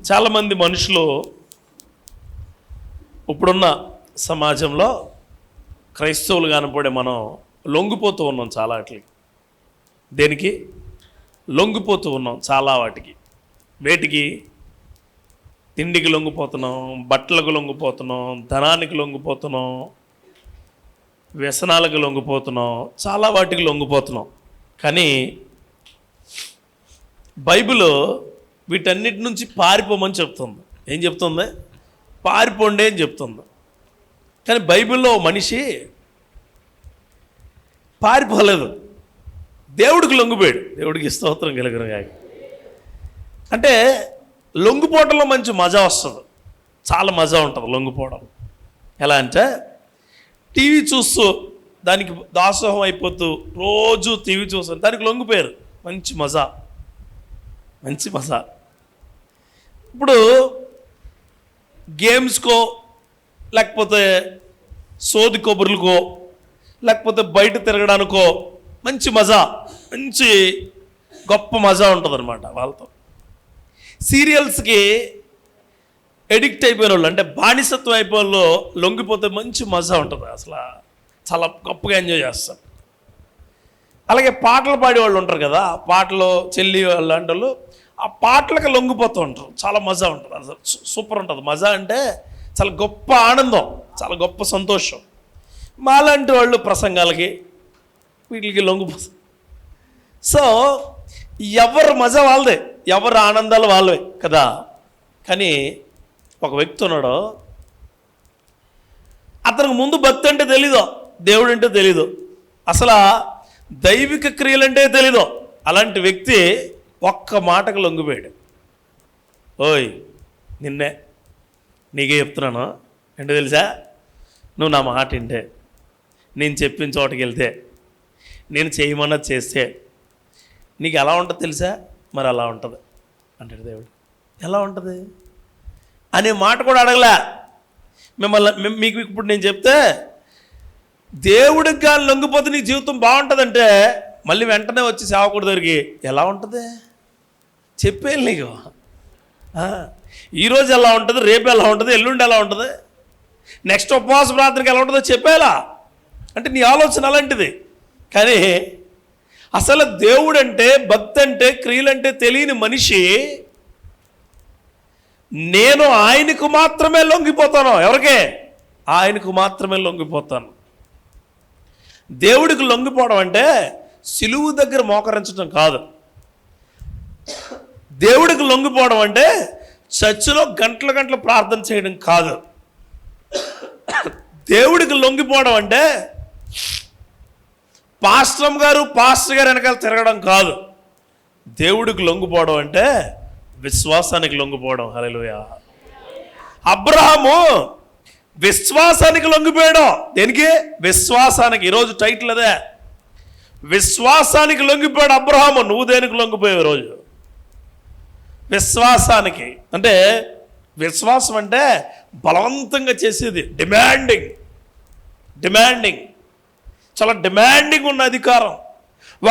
చాలామంది మనుషులు ఇప్పుడున్న సమాజంలో క్రైస్తవులు కనపడే మనం లొంగిపోతూ ఉన్నాం చాలా వాటికి. దేనికి లొంగిపోతూ ఉన్నాం? చాలా వాటికి. వేటికి? తిండికి లొంగిపోతున్నాం, బట్టలకు లొంగిపోతున్నాం, ధనానికి లొంగిపోతున్నాం, వ్యసనాలకు లొంగిపోతున్నాం, చాలా వాటికి లొంగిపోతున్నాం. కానీ బైబిల్ వీటన్నిటి నుంచి పారిపోమని చెప్తుంది. ఏం చెప్తుంది? పారిపోండి అని చెప్తుంది. కానీ బైబిల్లో మనిషి పారిపోలేదు, దేవుడికి లొంగిపోయాడు. దేవుడికి స్తోత్రం కలుగును గాక. అంటే లొంగిపోవడంలో మంచి మజా వస్తుంది, చాలా మజా ఉంటుంది లొంగిపోవడం. ఎలా అంటే టీవీ చూస్తూ దానికి దాసోహం అయిపోతూ రోజు టీవీ చూస్తూ దానికి లొంగిపోయారు. మంచి మజా, మంచి మజా. ఇప్పుడు గేమ్స్కో, లేకపోతే సోది కొబ్బరులకో, లేకపోతే బయట తిరగడానికో మంచి మజా, మంచి గొప్ప మజా ఉంటుంది అనమాట వాళ్ళతో. సీరియల్స్కి ఎడిక్ట్ అయిపోయిన వాళ్ళు, అంటే బానిసత్వం అయిపోయిన వాళ్ళు లొంగిపోతే మంచి మజా ఉంటుంది. అసలు చాలా గొప్పగా ఎంజాయ్ చేస్తారు. అలాగే పాటలు పాడేవాళ్ళు ఉంటారు కదా, పాటలు చెల్లి వాళ్ళు లాంటి వాళ్ళు ఆ పాటలకు లొంగిపోతూ ఉంటారు. చాలా మజా ఉంటుంది, అసలు సూపర్ ఉంటుంది. మజా అంటే చాలా గొప్ప ఆనందం, చాలా గొప్ప సంతోషం. మాలాంటి వాళ్ళు ప్రసంగాలకి వీటికి లొంగిపోతారు. సో ఎవరు మజా వాళ్ళదే, ఎవరు ఆనందాలు వాళ్ళవే కదా. కానీ ఒక వ్యక్తి ఉన్నాడు, అతనికి ముందు భక్తి అంటే తెలీదు, దేవుడు అంటే తెలీదు, అసలు దైవిక క్రియలంటే తెలీదు. అలాంటి వ్యక్తి ఒక్క మాటకు లొంగిపోయాడు. ఓయ్ నిన్నే నీకే చెప్తున్నాను, ఏంటో తెలుసా, నువ్వు నా మాట వింటే, నేను చెప్పిన చోటకి వెళ్తే, నేను చేయమన్నది చేస్తే నీకు ఎలా ఉంటుంది తెలుసా? మరి అలా ఉంటుంది అంటాడు దేవుడు. ఎలా ఉంటుంది అనే మాట కూడా అడగలే. మీకు ఇప్పుడు నేను చెప్తే దేవుడికి కానీ లొంగిపోతే నీ జీవితం బాగుంటుందంటే మళ్ళీ వెంటనే వచ్చి సేవకుడి దగ్గరికి ఎలా ఉంటుంది చెప్పేయాలి నీకు. ఈరోజు ఎలా ఉంటుంది, రేపు ఎలా ఉంటుంది, ఎల్లుండి ఎలా ఉంటుంది, నెక్స్ట్ ఉపవాస ప్రార్థనకి ఎలా ఉంటుందో చెప్పేలా. అంటే నీ ఆలోచన అలాంటిది. కానీ అసలు దేవుడు అంటే, భక్తి అంటే, క్రియలంటే తెలియని మనిషి నేను ఆయనకు మాత్రమే లొంగిపోతాను. ఎవరికే? ఆయనకు మాత్రమే లొంగిపోతాను. దేవుడికి లొంగిపోవడం అంటే సిలువు దగ్గర మోకరించడం కాదు. దేవుడికి లొంగిపోవడం అంటే చర్చిలో గంటల గంటలు ప్రార్థన చేయడం కాదు. దేవుడికి లొంగిపోవడం అంటే పాస్టర్ గారు వెనకాల తిరగడం కాదు. దేవుడికి లొంగిపోవడం అంటే విశ్వాసానికి లొంగిపోవడం. హల్లెలూయా. అబ్రహాము విశ్వాసానికి లొంగిపోయాడు. దేనికి? విశ్వాసానికి. ఈరోజు టైటిల్ అదే, విశ్వాసానికి లొంగిపోయాడు అబ్రహాము. నువ్వు దేనికి లొంగిపోయావు ఈరోజు? విశ్వాసానికి. అంటే విశ్వాసం అంటే బలవంతంగా చేసేది, డిమాండింగ్, చాలా డిమాండింగ్ ఉన్న అధికారం.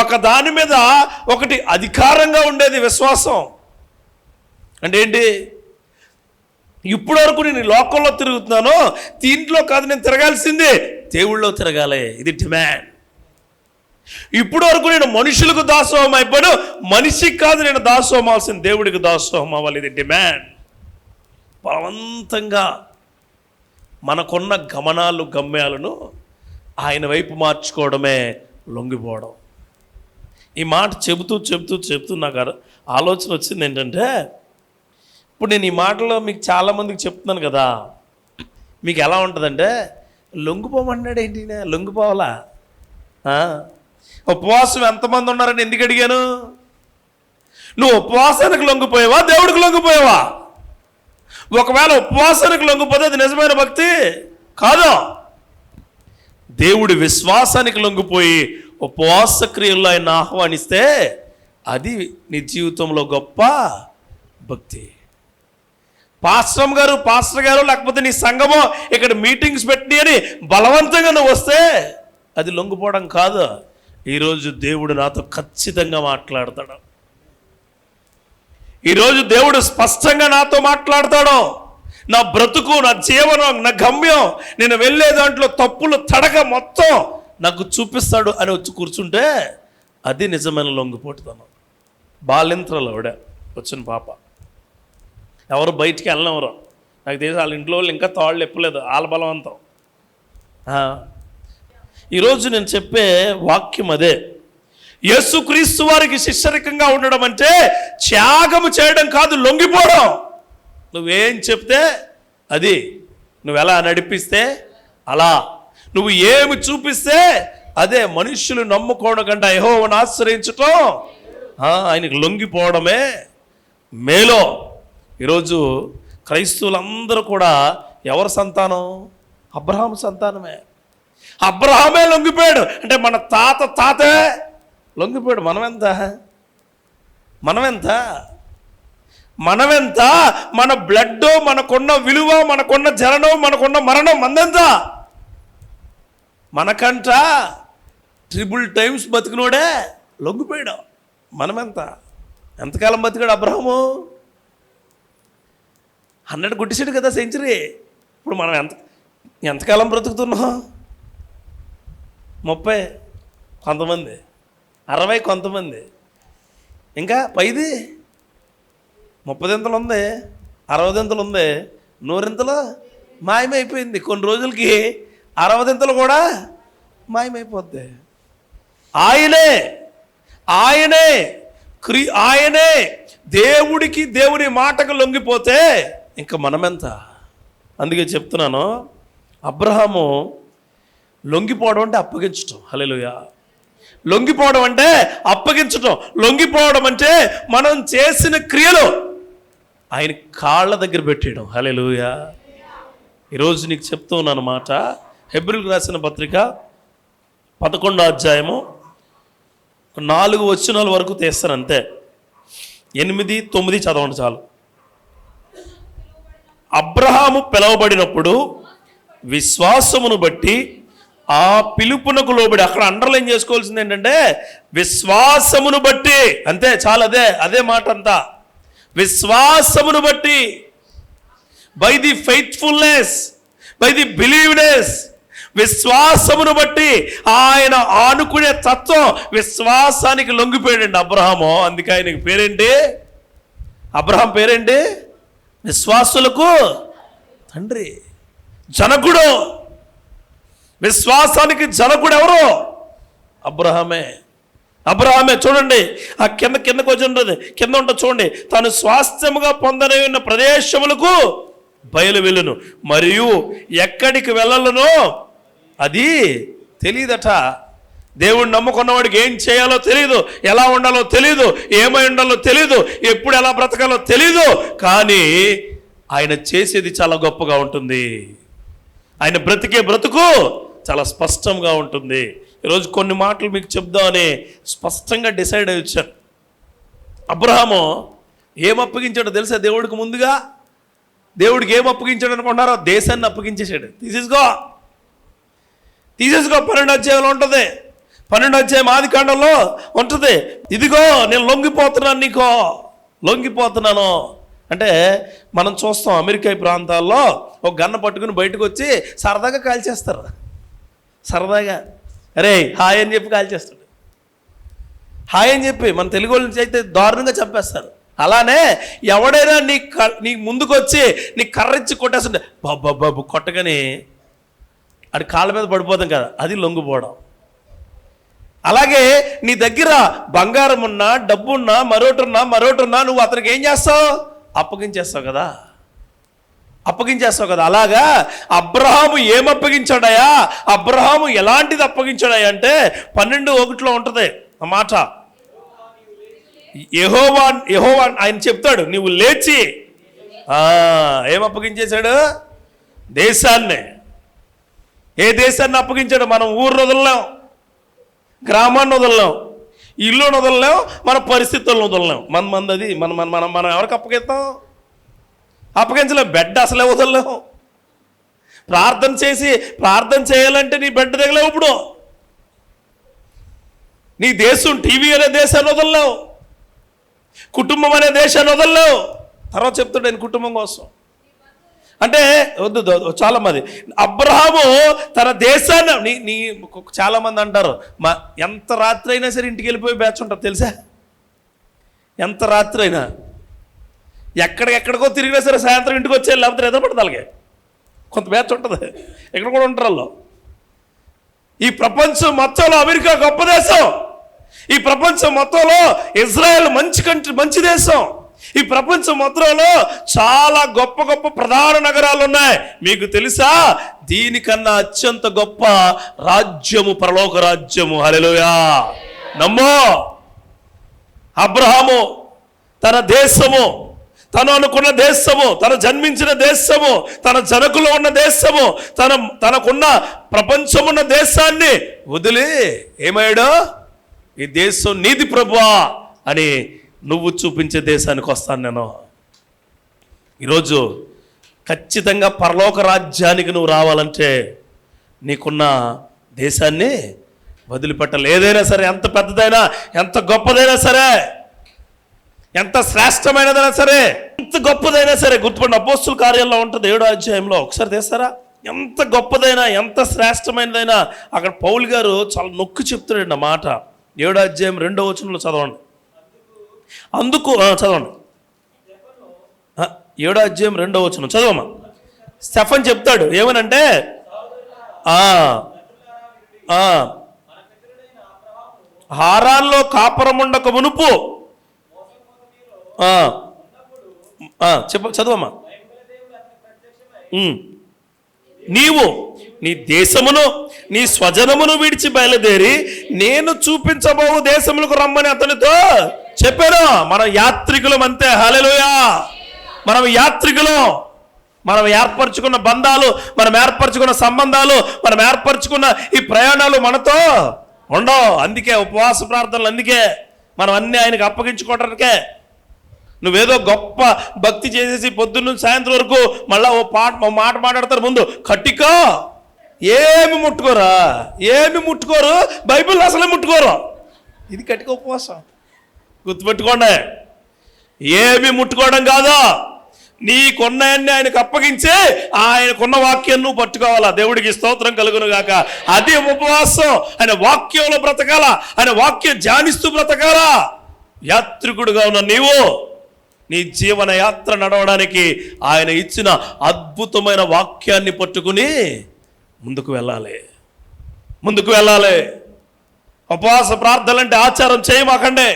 ఒక దాని మీద ఒకటి అధికారంగా ఉండేది విశ్వాసం. అంటే ఏంటి? ఇప్పటి వరకు నేను లోకంలో తిరుగుతున్నాను, దీంట్లో కాదు నేను తిరగాల్సింది, దేవుళ్ళో తిరగాలి. ఇది డిమాండ్. ఇప్పటి వరకు నేను మనుషులకు దాసోహం అయిపోయాను, మనిషికి కాదు నేను దాసోహం అవ్వాల్సింది, దేవుడికి దాసోహం అవ్వాలి. ఇది డిమాండ్. బలవంతంగా మనకున్న గమ్యాలను ఆయన వైపు మార్చుకోవడమే లొంగిపోవడం. ఈ మాట చెబుతూ నాకు ఆలోచన వచ్చింది ఏంటంటే, ఇప్పుడు నేను ఈ మాటలో మీకు చాలామందికి చెప్తున్నాను కదా, మీకు ఎలా ఉంటుందంటే లొంగిపోమన్నాడు ఏంటి, లొంగిపోవాలా? ఉపవాసం ఎంతమంది ఉన్నారని ఎందుకు అడిగాను? నువ్వు ఉపవాసానికి లొంగిపోయావా, దేవుడికి లొంగిపోయావా? ఒకవేళ ఉపవాసానికి లొంగిపోతే అది నిజమైన భక్తి కాదు. దేవుడి విశ్వాసానికి లొంగిపోయి ఉపవాస క్రియల్లో ఆయన ఆహ్వానిస్తే అది నీ జీవితంలో గొప్ప భక్తి. పాస్టర్ గారు లేకపోతే నీ సంఘమో ఇక్కడ మీటింగ్స్ పెట్టి అని బలవంతంగా నువ్వు వస్తే అది లొంగిపోవడం కాదు. ఈరోజు దేవుడు నాతో ఖచ్చితంగా మాట్లాడతాడు. ఈరోజు దేవుడు స్పష్టంగా నాతో మాట్లాడతాడు. నా బ్రతుకు, నా జీవనం, నా గమ్యం, నేను వెళ్ళే దాంట్లో తప్పులు తడక మొత్తం నాకు చూపిస్తాడు అని వచ్చి కూర్చుంటే అది నిజమైన లొంగిపోటుతనం. బాలింత్రలు ఆవిడ వచ్చిన పాప, ఎవరు బయటికి వెళ్ళినవరు, నాకు తెలిసి వాళ్ళ ఇంట్లో వాళ్ళు ఇంకా తాళ్ళు ఎప్పలేదు, వాళ్ళ బలవంతం. ఈరోజు నేను చెప్పే వాక్యం అదే. యేసుక్రీస్తు వారికి శిష్యరికంగా ఉండడం అంటే త్యాగము చేయడం కాదు, లొంగిపోవడం. నువ్వేం చెప్తే అది, నువ్వు ఎలా నడిపిస్తే అలా, నువ్వు ఏమి చూపిస్తే అదే. మనుష్యులు నమ్ముకోవడం కంటే యెహోవాను ఆశ్రయించటం, ఆయనకు లొంగిపోవడమే మేలో. ఈరోజు క్రైస్తవులందరూ కూడా ఎవరి సంతానం? అబ్రహాము సంతానమే. అబ్రహామే లొంగిపోయాడు అంటే మన తాతే లొంగిపోయాడు. మనమెంత? మన బ్లడ్, మనకున్న విలువ, మనకున్న జననం, మనకున్న మరణం మందెంత? మనకంట ట్రిపుల్ టైమ్స్ బతికినోడే లొంగిపోయాడు. మనమెంత? ఎంతకాలం బతికాడు అబ్రహాము? 100 కొట్టేసాడు కదా సెంచరీ. ఇప్పుడు మనం ఎంతకాలం బ్రతుకుతున్నాం? 30 కొంతమంది, 60 కొంతమంది, ఇంకా పైది 30 దింతలు ఉంది, 60 దింతలు ఉంది, 100 దింతలు మాయమైపోయింది. కొన్ని రోజులకి 60 దింతలు కూడా మాయమైపోద్ది. ఆయనే దేవుడికి, దేవుని మాటకు లొంగిపోతే ఇంకా మనమెంత? అందుకే చెప్తున్నాను, అబ్రహాము లొంగిపోవడం అంటే అప్పగించటం. హల్లెలూయా. లొంగిపోవడం అంటే అప్పగించటం. లొంగిపోవడం అంటే మనం చేసిన క్రియలు ఆయన కాళ్ళ దగ్గర పెట్టేయడం. హల్లెలూయా. ఈరోజు నీకు చెప్తూ ఉన్నాను మాట. హెబ్రీయులకు రాసిన పత్రిక 11వ అధ్యాయము 4 వచనాల వరకు తీస్తాను అంతే. 8, 9 చదవండి చాలు. అబ్రహాము పిలువబడినప్పుడు విశ్వాసమును బట్టి ఆ పిలుపునకు లోబడి, అక్కడ అండర్లైన్ చేసుకోవాల్సింది ఏంటంటే విశ్వాసమును బట్టి, అంతే చాలు. అదే మాట అంతా. విశ్వాసమును బట్టి, by the faithfulness, by the believeness, విశ్వాసమును బట్టి ఆయన ఆనుకునే తత్వం, విశ్వాసానికి లొంగిపోయాడండి అబ్రహాము. అందుకే ఆయనకి పేరేంటి? అబ్రహాం పేరేంటి? విశ్వాసులకు తండ్రి, జనకుడు. విశ్వాసానికి జనకుడు ఎవరు? అబ్రహామే. చూడండి, ఆ కిందకు వచ్చి ఉంటుంది, కింద ఉంటుంది చూడండి. తాను స్వాస్థ్యముగా పొందని ఉన్న ప్రదేశములకు బయలు వెళ్ళును, మరియు ఎక్కడికి వెళ్ళలను అది తెలియదట. దేవుణ్ణి నమ్ముకున్నవాడికి ఏం చేయాలో తెలియదు, ఎలా ఉండాలో తెలియదు, ఏమై ఉండాలో తెలియదు, ఎప్పుడు ఎలా బ్రతకాలో తెలియదు. కానీ ఆయన చేసేది చాలా గొప్పగా ఉంటుంది. ఆయన బ్రతికే బ్రతుకు చాలా స్పష్టంగా ఉంటుంది. ఈరోజు కొన్ని మాటలు మీకు చెప్దామని స్పష్టంగా డిసైడ్ అయ్యి వచ్చాను. అబ్రహాము ఏం అప్పగించాడో తెలుసా? దేవుడికి ముందుగా దేవుడికి ఏం అప్పగించాడు అనుకుంటారో? దేశాన్ని అప్పగించేశాడు. తీసేసుకో 12వ అధ్యాయంలో ఉంటుంది. 12వ అధ్యాయం ఆదికాండంలో ఉంటుంది. ఇదిగో నేను లొంగిపోతున్నాను అంటే మనం చూస్తాం అమెరికా ప్రాంతాల్లో ఒక గన్న పట్టుకుని బయటకు వచ్చి సరదాగా కాల్చేస్తారు. సరదాగా అరే హాయ్ అని చెప్పి కాల్చేస్తాడు. హాయ్ అని చెప్పి మన తెలుగు వాళ్ళ నుంచి అయితే దారుణంగా చంపేస్తారు. అలానే ఎవడైనా నీ ముందుకు వచ్చి నీ కర్రిచ్చి కొట్టేస్తుంటే బాబు కొట్టగానే అది కాళ్ళ మీద పడిపోతాం కదా, అది లొంగిపోవడం. అలాగే నీ దగ్గర బంగారం ఉన్నా, డబ్బున్నా, మరోటున్నా నువ్వు అతనికి ఏం చేస్తావు? అప్పగించేస్తావు కదా. అలాగా అబ్రహాము ఏం అప్పగించాడయా? అబ్రహాము ఎలాంటిది అప్పగించాడయా అంటే 12:1 ఉంటుంది ఆ మాట. యెహోవా ఆయన చెప్తాడు, నీవు లేచి ఏం అప్పగించేశాడు? దేశాన్ని. ఏ దేశాన్ని అప్పగించాడు? మనం ఊరు వదలలేం, గ్రామాన్ని వదలలేం, ఇల్లు వదలలేం, మన పరిస్థితులను వదలలేం. అది మనం ఎవరికి అప్పగిస్తాం? అప్పగించలేం. బెడ్ అసలే వదలలేము. ప్రార్థన చేయాలంటే నీ బెడ్ దిగలేవు. ఇప్పుడు నీ దేశం టీవీ అనే దేశాన్ని వదలలేవు. కుటుంబం అనే దేశాన్ని వదలలేవు. తర్వాత చెప్తాడు ఆయన కుటుంబం కోసం. అంటే వద్దు చాలా మంది అబ్రహాము తన దేశాన్ని నీ చాలా మంది అంటారు ఎంత రాత్రి అయినా సరే ఇంటికి వెళ్ళిపోయి బ్యాచ్ ఉంటారు తెలుసా. ఎంత రాత్రి అయినా ఎక్కడికో తిరిగినా సరే సాయంత్రం ఇంటికి వచ్చే, లేకపోతే ఎదపడదు అలాగే కొంత బ్యాచ్ ఉంటుంది. ఎక్కడ కూడా ఉంటారు వాళ్ళు. ఈ ప్రపంచం మొత్తంలో అమెరికా గొప్ప దేశం. ఈ ప్రపంచం మొత్తంలో ఇజ్రాయెల్ మంచి కంట్రీ, మంచి దేశం. ఈ ప్రపంచం మొత్తంలో చాలా గొప్ప గొప్ప ప్రధాన నగరాలు ఉన్నాయి. మీకు తెలుసా, దీనికన్నా అత్యంత గొప్ప రాజ్యము పరలోక రాజ్యము. హల్లెలూయా. నమ్మో. అబ్రహాము తన దేశము, తను అనుకున్న దేశము, తను జన్మించిన దేశము, తన జనకులో ఉన్న దేశము, తనకున్న ప్రపంచమున్న దేశాన్ని వదిలి ఏమయ్యాడు, ఈ దేశం నీది ప్రభువా అని నువ్వు చూపించే దేశానికి వస్తాను నేను. ఈరోజు ఖచ్చితంగా పరలోక రాజ్యానికి నువ్వు రావాలంటే నీకున్న దేశాన్ని వదిలిపెట్టాలి. ఏదైనా సరే, ఎంత పెద్దదైనా, ఎంత గొప్పదైనా సరే, ఎంత శ్రేష్టమైనదైనా సరే, ఎంత గొప్పదైనా సరే. గుర్తుపడిన అపోస్తుల కార్యాల్లో ఉంటుంది 7వ అధ్యాయంలో. ఒకసారి తెస్తారా? ఎంత గొప్పదైనా, ఎంత శ్రేష్టమైనదైనా అక్కడ పౌలు గారు చాలా నొక్కి చెప్తున్నాడు ఆ మాట. 7వ అధ్యాయం 2వ వచనంలో చదవండి. అందుకు చదవండి. 7వ అధ్యాయం 2వ వచనం చదవమ్మా. స్టెఫన్ చెప్తాడు ఏమనంటే, హారాన్లో కాపురముండక మునుపు చదవమ్మా. నీవు నీ దేశమును నీ స్వజనమును విడిచి బయలుదేరి నేను చూపించబో దేశములకు రమ్మని అతనితో చెప్పాను. మనం యాత్రికులం అంతే. హల్లెలూయా. మనం యాత్రికులం. మనం ఏర్పరచుకున్న బంధాలు, మనం ఏర్పరచుకున్న సంబంధాలు, మనం ఏర్పరచుకున్న ఈ ప్రయాణాలు మనతో ఉండవు. అందుకే ఉపవాస ప్రార్థనలు, అందుకే మనం అన్నీ ఆయనకు అప్పగించుకోవడానికే. నువ్వేదో గొప్ప భక్తి చేసేసి పొద్దున్న సాయంత్రం వరకు మళ్ళీ ఓ మాట మాట్లాడతారు ముందు కట్టికో. ఏమి ముట్టుకోరు, బైబిల్ అసలే ముట్టుకోరు. ఇది కట్టిక ఉపవాసం. గుర్తుపెట్టుకోండి, ఏమి ముట్టుకోవడం కాదు, నీకున్నాయన్ని ఆయనకు అప్పగించి ఆయనకున్న వాక్యాన్ని నువ్వు పట్టుకోవాలా. దేవుడికి స్తోత్రం కలుగును గాక. అది ఉపవాసం. ఆయన వాక్యంలో బ్రతకాల, ఆయన వాక్యం ధ్యానిస్తూ బ్రతకాల. యాత్రికుడుగా ఉన్న నీవు నీ జీవన యాత్ర నడవడానికి ఆయన ఇచ్చిన అద్భుతమైన వాక్యాన్ని పట్టుకుని ముందుకు వెళ్ళాలి. ఉపవాస ప్రార్థనలంటే ఆచారం చేయమాకండి.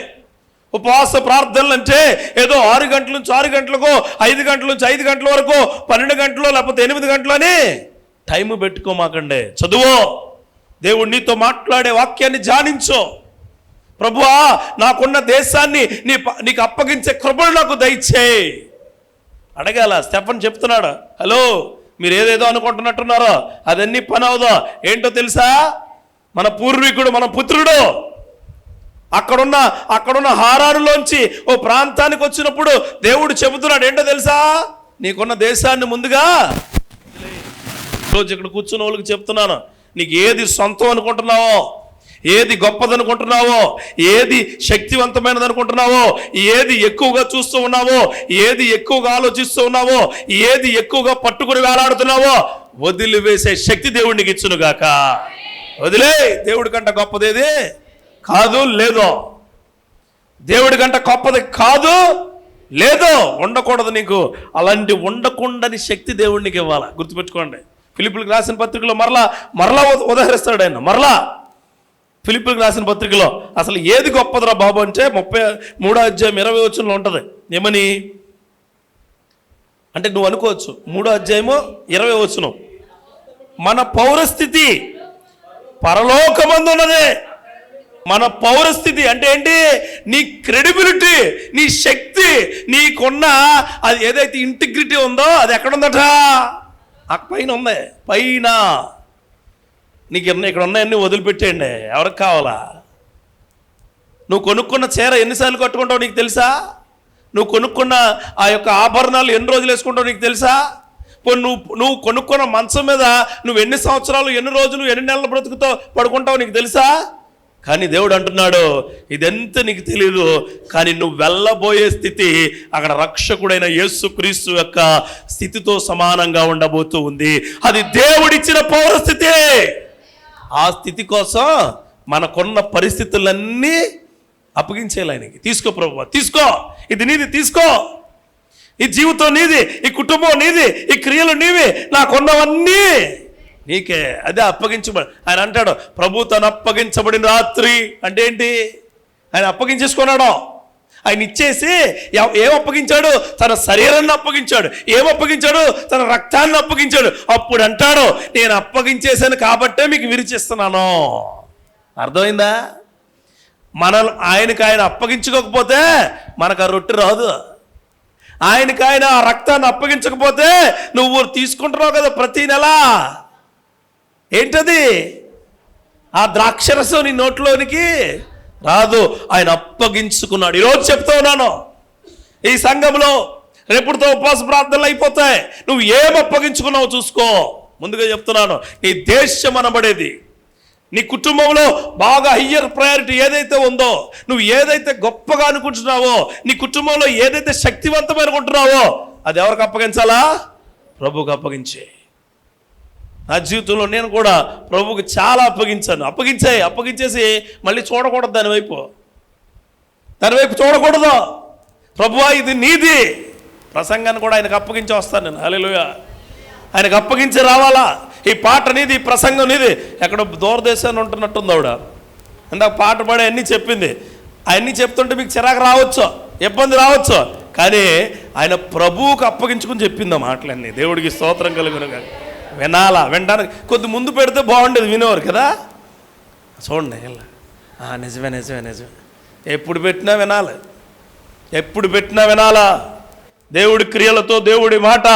ఉపవాస ప్రార్థనలు అంటే ఏదో 6 గంటల నుంచి 6 గంటలకు, 5 గంటల నుంచి 5 గంటల వరకు, 12 గంటలు లేకపోతే 8 గంటలు అని టైం పెట్టుకోమాకండి. చదువు, దేవుడు నీతో మాట్లాడే వాక్యాన్ని ధ్యానించు. ప్రభువా, నాకున్న దేశాన్ని నీకు అప్పగించే కృపను నాకు దయచేయి అడగాల. స్టెఫన్ చెప్తున్నాడు, హలో మీరు ఏదేదో అనుకుంటున్నట్టున్నారో అదన్నీ పని అవదో. ఏంటో తెలుసా, మన పూర్వీకుడు, మన పుత్రుడు అక్కడున్న హారానులోంచి ఓ ప్రాంతానికి వచ్చినప్పుడు దేవుడు చెబుతున్నాడు ఏంటో తెలుసా, నీకున్న దేశాన్ని ముందుగా. రోజు ఇక్కడ కూర్చున్న వాళ్ళకి చెప్తున్నాను, నీకు ఏది సొంతం అనుకుంటున్నావో, ఏది గొప్పదనుకుంటున్నావో, ఏది శక్తివంతమైనది అనుకుంటున్నావో, ఏది ఎక్కువగా చూస్తూ ఉన్నావో, ఏది ఎక్కువగా ఆలోచిస్తూ ఉన్నావో, ఏది ఎక్కువగా పట్టుకుని వేలాడుతున్నావో వదిలివేసే శక్తి దేవుడికి ఇచ్చును గాక. వదిలే. దేవుడి కంటే గొప్పదేది కాదు, లేదో. దేవుడి కంటే గొప్పది కాదు, లేదో. ఉండకూడదు నీకు. అలాంటి ఉండకుండాని శక్తి దేవుడికి ఇవ్వాలా. గుర్తుపెట్టుకోండి. ఫిలిప్పీలకు రాసిన పత్రికలో మరలా ఉదాహరిస్తాడు ఆయన. మరలా ఫిలిప్పీలకు రాసిన పత్రికలో అసలు ఏది గొప్పదిరా బాబు అంటే 33వ అధ్యాయం 20వ వచనంలో ఉంటుంది. ఏమని అంటే నువ్వు అనుకోవచ్చు, 3వ అధ్యాయము 20వ వచనం, మన పౌరస్థితి పరలోకమందు ఉన్నదే. మన పౌరస్థితి అంటే ఏంటి? నీ క్రెడిబిలిటీ, నీ శక్తి, నీకున్న అది ఏదైతే ఇంటిగ్రిటీ ఉందో అది ఎక్కడుందట? ఆ పైన ఉంది. పైన నీకు ఇక్కడ ఉన్నాయన్నీ వదిలిపెట్టేయండి. ఎవరికి కావాలా? నువ్వు కొనుక్కున్న చీర ఎన్నిసార్లు కట్టుకుంటావు నీకు తెలుసా? నువ్వు కొనుక్కున్న ఆ యొక్క ఆభరణాలు ఎన్ని రోజులు వేసుకుంటావు నీకు తెలుసా? నువ్వు కొనుక్కున్న మంచం మీద నువ్వు ఎన్ని సంవత్సరాలు, ఎన్ని రోజులు, ఎన్ని నెలలు బ్రతుకుతో పడుకుంటావు నీకు తెలుసా? కానీ దేవుడు అంటున్నాడు, ఇదెంత నీకు తెలియదు, కానీ నువ్వు వెళ్ళబోయే స్థితి అక్కడ రక్షకుడైన యేసుక్రీస్తు యొక్క స్థితితో సమానంగా ఉండబోతూ ఉంది. అది దేవుడిచ్చిన పౌరస్థితి. ఆ స్థితి కోసం మనకున్న పరిస్థితులన్నీ అప్పగించేయాలి ఆయనకి. తీసుకో ప్రభువా, తీసుకో, ఇది నీది, తీసుకో, ఈ జీవితం నీది, ఈ కుటుంబం నీది, ఈ క్రియలు నీవి, నాకున్నవన్నీ నీకే. అదే అప్పగించబడి. ఆయన అంటాడు, ప్రభు తను అప్పగించబడిన రాత్రి అంటే ఏంటి? ఆయన అప్పగించేసుకున్నాడు. ఆయన ఇచ్చేసి ఏం అప్పగించాడు? తన శరీరాన్ని అప్పగించాడు. ఏం అప్పగించాడు? తన రక్తాన్ని అప్పగించాడు. అప్పుడు అంటాడు, నేను అప్పగించేశాను కాబట్టే మీకు విరిచిస్తున్నాను. అర్థమైందా? ఆయనకి ఆయన అప్పగించుకోకపోతే మనకు ఆ రొట్టె రాదు. ఆయనకి ఆయన ఆ రక్తాన్ని అప్పగించకపోతే నువ్వు తీసుకుంటున్నావు కదా ప్రతి నెల, ఏంటది? ఆ ద్రాక్షరసం నీ నోట్లోనికి రాదు. ఆయన అప్పగించుకున్నాడు. ఈరోజు చెప్తా ఉన్నాను, ఈ సంఘంలో రేపుతో ఉపవాస ప్రార్థనలు అయిపోతాయి. నువ్వు ఏం అప్పగించుకున్నావు చూసుకో. ముందుగా చెప్తున్నాను, నీ దేశం అనబడేది, నీ కుటుంబంలో బాగా హయ్యర్ ప్రయారిటీ ఏదైతే ఉందో, నువ్వు ఏదైతే గొప్పగా అనుకుంటున్నావో, నీ కుటుంబంలో ఏదైతే శక్తివంతమైన అనుకుంటున్నావో, అది ఎవరికి అప్పగించాలా? ప్రభువుకి అప్పగించే. నా జీవితంలో నేను కూడా ప్రభువుకి చాలా అప్పగించాను. అప్పగించేసి మళ్ళీ చూడకూడదు దాని వైపు చూడకూడదు. ప్రభువా ఇది నీది. ప్రసంగాన్ని కూడా ఆయనకు అప్పగించి వస్తాను నేను. హల్లెలూయా. ఆయనకు అప్పగించి రావాలా. ఈ పాట నీది, ఈ ప్రసంగం నీది. ఎక్కడ దూరదేశాన్ని ఉంటున్నట్టుంది ఆవిడ. ఇందాక పాట పాడే అన్నీ చెప్పింది. అవన్నీ చెప్తుంటే మీకు చిరాకు రావచ్చు, ఇబ్బంది రావచ్చు, కానీ ఆయన ప్రభువుకు అప్పగించుకుని చెప్పింది ఆ మాటలన్నీ. దేవుడికి స్తోత్రం కలుగును. వినాలా? వినడానికి కొద్ది ముందు పెడితే బాగుండేది, వినేవారు కదా. చూడండి, నిజమే నిజమే నిజమే. ఎప్పుడు పెట్టినా వినాలా. దేవుడి క్రియలతో, దేవుడి మాట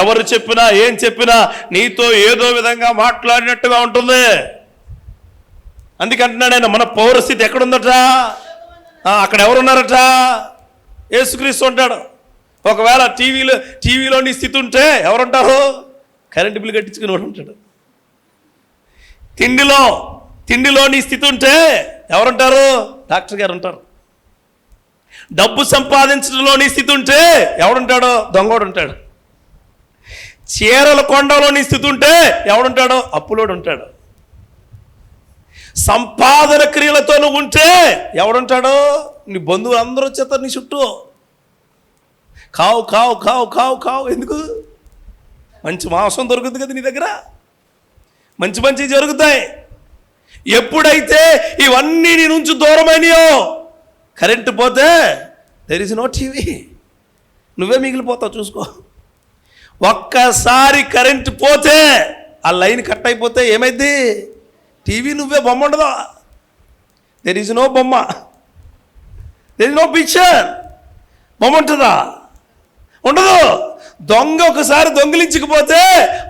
ఎవరు చెప్పినా ఏం చెప్పినా నీతో ఏదో విధంగా మాట్లాడినట్టుగా ఉంటుంది. అందుకంటున్నాడు ఆయన, మన పౌరస్థితి ఎక్కడుందట? అక్కడ ఎవరున్నారట? యేసుక్రీస్తు ఉంటాడు. ఒకవేళ టీవీలో నీ స్థితి ఉంటే ఎవరుంటారు? కరెంటు బిల్లు కట్టించుకుని వాడు ఉంటాడు. తిండిలో నీ స్థితి ఉంటే ఎవరుంటారు? డాక్టర్ గారు ఉంటారు. డబ్బు సంపాదించడంలో నీ స్థితి ఉంటే ఎవడుంటాడో? దొంగోడు ఉంటాడు. చీరల కొండలో నీ స్థితి ఉంటే ఎవడుంటాడో? అప్పులోడు ఉంటాడు. సంపాదన క్రియలతో నువ్వు ఉంటే ఎవడుంటాడో? నీ బంధువులు అందరూ వచ్చేస్తారు నీ చుట్టూ. కావు ఎందుకు? మంచి మాంసం దొరుకుతుంది కదా నీ దగ్గర, మంచి జరుగుతాయి. ఎప్పుడైతే ఇవన్నీ నీ నుంచి దూరమైనయో, కరెంటు పోతే దెర్ ఇస్ నో టీవీ, నువ్వే మిగిలిపోతావు. చూసుకో. ఒక్కసారి కరెంటు పోతే, ఆ లైన్ కట్ అయిపోతే ఏమైంది? టీవీ నువ్వే, బొమ్మ ఉండదు. దెర్ ఇస్ నో బొమ్మ, దెర్ ఇస్ నో పిక్చర్. బొమ్మ ఉంటుందా? ఉండదు. దొంగ ఒకసారి దొంగిలించకపోతే